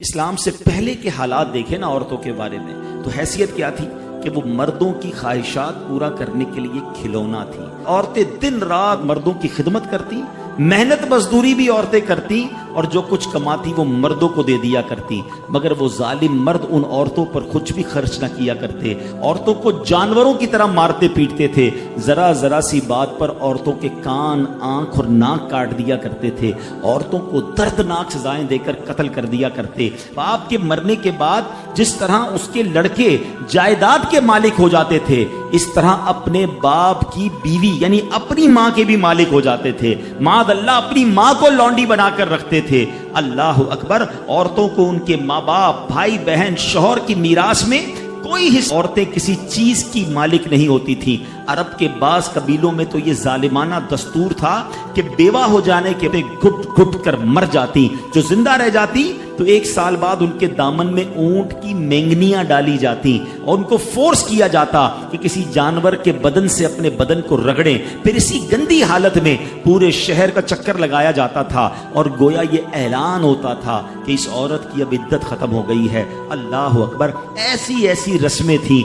اسلام سے پہلے کے حالات دیکھیں نا عورتوں کے بارے میں، تو حیثیت کیا تھی کہ وہ مردوں کی خواہشات پورا کرنے کے لیے کھلونا تھی۔ عورتیں دن رات مردوں کی خدمت کرتی، محنت مزدوری بھی عورتیں کرتی، اور جو کچھ کماتی وہ مردوں کو دے دیا کرتی، مگر وہ ظالم مرد ان عورتوں پر کچھ بھی خرچ نہ کیا کرتے، عورتوں کو جانوروں کی طرح مارتے پیٹتے تھے، ذرا ذرا سی بات پر عورتوں کے کان، آنکھ اور ناک کاٹ دیا کرتے تھے، عورتوں کو دردناک سزائیں دے کر قتل کر دیا کرتے۔ باپ کے مرنے کے بعد جس طرح اس کے لڑکے جائیداد کے مالک ہو جاتے تھے، اس طرح اپنے باپ کی بیوی یعنی اپنی ماں کے بھی مالک ہو جاتے تھے، معاذ اللہ اپنی ماں کو لونڈی بنا کر رکھتے تھے۔ اللہ اکبر۔ عورتوں کو ان کے ماں باپ، بھائی بہن، شوہر کی میراث میں کوئی حصہ، عورتیں کسی چیز کی مالک نہیں ہوتی تھی۔ عرب کے بعض قبیلوں میں تو یہ ظالمانہ دستور تھا کہ بیوہ ہو جانے کے بعد گھٹ گھٹ کر مر جاتی، جو زندہ رہ جاتی تو 1 سال بعد ان کے دامن میں اونٹ کی مینگنیاں ڈالی جاتی اور ان کو فورس کیا جاتا کہ کسی جانور کے بدن سے اپنے بدن کو رگڑیں، پھر اسی گندی حالت میں پورے شہر کا چکر لگایا جاتا تھا اور گویا یہ اعلان ہوتا تھا کہ اس عورت کی اب عدت ختم ہو گئی ہے۔ اللہ اکبر۔ ایسی ایسی رسمیں تھیں،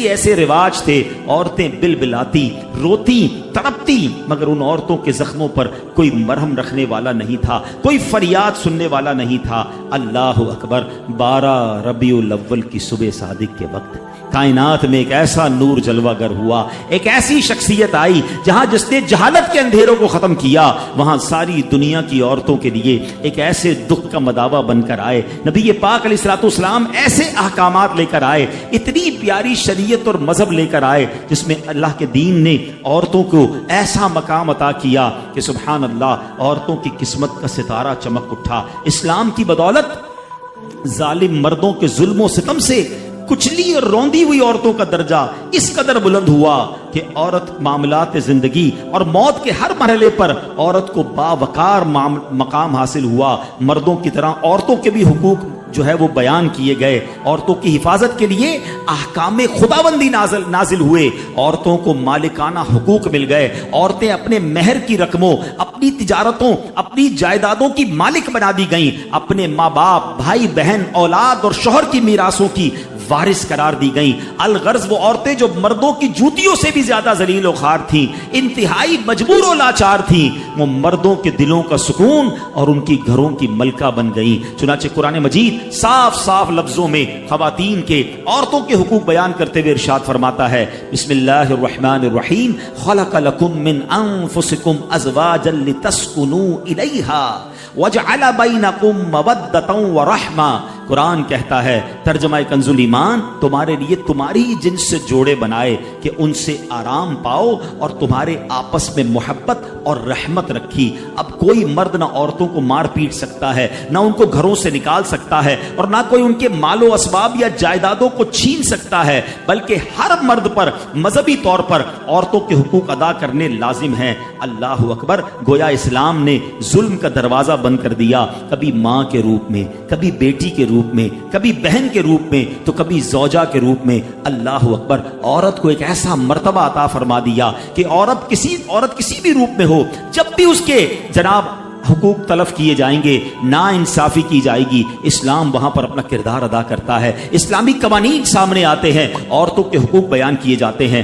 ایسے رواج تھے، عورتیں بلبلاتی، روتی، تڑپتی، مگر ان عورتوں کے زخموں پر کوئی مرہم رکھنے والا نہیں تھا، کوئی فریاد سننے والا نہیں تھا۔ اللہ اکبر۔ 12 ربیع الاول کی صبح صادق کے وقت کائنات میں ایک ایسا نور جلوہ گر ہوا، ایک ایسی شخصیت آئی جہاں جس نے جہالت کے اندھیروں کو ختم کیا، وہاں ساری دنیا کی عورتوں کے لیے ایک ایسے دکھ کا مداوا بن کر آئے۔ نبی پاک علیہ الصلوۃ والسلام ایسے احکامات لے کر آئے، اتنی پیاری شریعت اور مذہب لے کر آئے جس میں اللہ کے دین نے عورتوں کو ایسا مقام عطا کیا کہ سبحان اللہ، عورتوں کی قسمت کا ستارہ چمک اٹھا۔ اسلام کی بدولت ظالم مردوں کے ظلم و ستم سے کچلی اور روندی ہوئی عورتوں کا درجہ اس قدر بلند ہوا کہ عورت معاملات زندگی اور موت کے ہر مرحلے پر عورت کو باوقار مقام حاصل ہوا۔ مردوں کی طرح عورتوں کے بھی حقوق جو ہے وہ بیان کیے گئے، عورتوں کی حفاظت کے لیے احکام خداوندی نازل ہوئے، عورتوں کو مالکانہ حقوق مل گئے، عورتیں اپنے مہر کی رقموں، اپنی تجارتوں، اپنی جائیدادوں کی مالک بنا دی گئیں، اپنے ماں باپ، بھائی بہن، اولاد اور شوہر کی میراثوں کی وارث قرار دی گئیں۔ الغرض وہ عورتیں جو مردوں کی جوتیوں سے بھی زیادہ ذلیل و خوار تھیں، انتہائی مجبور و لاچار تھیں، وہ مردوں کے دلوں کا سکون اور ان کی گھروں کی ملکہ بن گئیں۔ چنانچہ قرآن مجید صاف لفظوں میں خواتین کے، عورتوں کے حقوق بیان کرتے ہوئے ارشاد فرماتا ہے، بسم اللہ الرحمن الرحیم، خلق لکم من انفسکم ازواجا لتسکنوا الیہا وجعل بینکم مودۃ ورحمہ۔ قرآن کہتا ہے، ترجمہ کنز الایمان، تمہارے لیے تمہاری جنس سے جوڑے بنائے کہ ان سے آرام پاؤ اور تمہارے آپس میں محبت اور رحمت رکھی۔ اب کوئی مرد نہ عورتوں کو مار پیٹ سکتا ہے، نہ ان کو گھروں سے نکال سکتا ہے، اور نہ کوئی ان کے مال و اسباب یا جائیدادوں کو چھین سکتا ہے، بلکہ ہر مرد پر مذہبی طور پر عورتوں کے حقوق ادا کرنے لازم ہیں۔ اللہ اکبر۔ گویا اسلام نے ظلم کا دروازہ بند کر دیا، کبھی ماں کے روپ میں، کبھی بیٹی کے روپ میں، کبھی بہن کے روپ میں، تو کبھی زوجہ کے روپ میں۔ اللہ اکبر۔ عورت کو ایک ایسا مرتبہ عطا فرما دیا کہ عورت کسی بھی روپ میں ہو، جب بھی اس کے جناب حقوق تلف کیے جائیں گے، نا انصافی کی جائے گی، اسلام وہاں پر اپنا کردار ادا کرتا ہے، اسلامی قوانین سامنے آتے ہیں، عورتوں کے حقوق بیان کیے جاتے ہیں۔